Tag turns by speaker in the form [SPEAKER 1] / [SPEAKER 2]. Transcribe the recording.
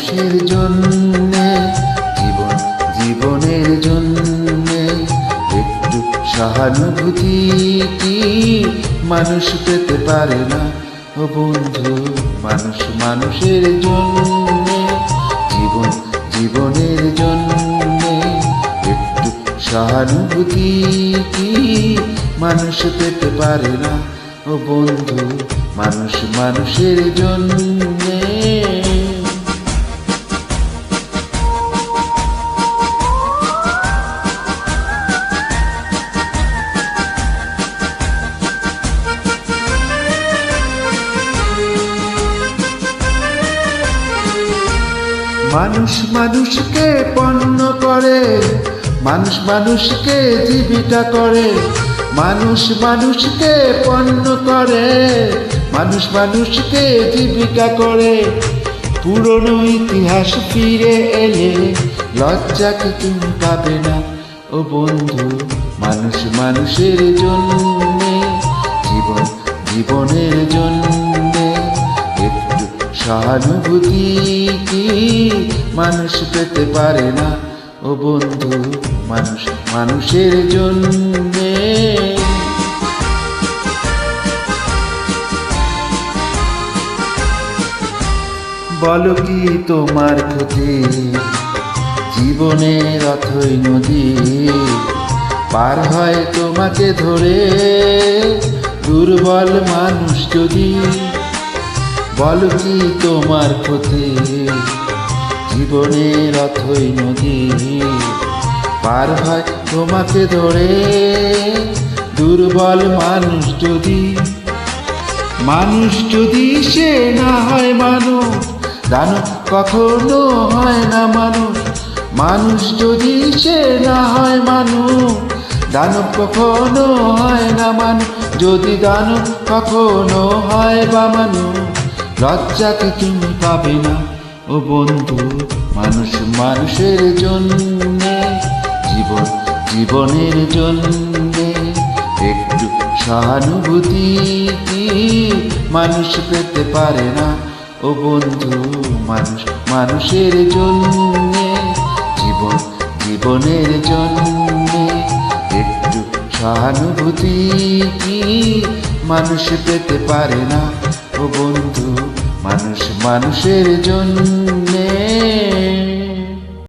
[SPEAKER 1] মানুষের জন্যে, জীবনের জন্যে একটু সহানুভূতি কি মানুষ পেতে পারে না? ও বন্ধু, মানুষের জন্যে, জীবনের জন্যে একটু সহানুভূতি কি মানুষ পেতে পারে না? ও বন্ধু, মানুষের জন্যে। মানুষকে পণ্য করে, মানুষকে জীবিকা করে, মানুষকে পণ্য করে, মানুষকে জীবিকা করে। পুরনো ইতিহাস ফিরে এলে লজ্জাকে তুমি পাবে না। ও বন্ধু, মানুষের জন্যে, জীবনের জন্যে একটু সহানুভূতি কি মানুষ পেতে পারে না? ও বন্ধু, মানুষের জন্যে। বলো কি তোমার ক্ষতি? জীবনের অথই নদী পার হয় তোমাকে ধরে দুর্বল মানুষ যদি। বলো কি তোমার ক্ষতি? জীবনের অথই নদী পার হয় তোমাকে ধরে দুর্বল মানুষ যদি। সে না হয় মানুষ, দানব কখনো হয় না মানুষ যদি সে না হয় মানুষ, দানব কখনো হয় না মানুষ। যদি দানব কখনো হয় বা মানুষ, লজ্জাকে তুমি পাবে না। ও বন্ধু, মানুষের জন্যে, জীবনের জন্যে একটু সহানুভূতি কি মানুষ পেতে পারে না? ও বন্ধু, মানুষের জন্যে, জীবনের জন্যে একটু সহানুভূতি কি মানুষ পেতে পারে না? ও বন্ধু, মানুষের জন্যে।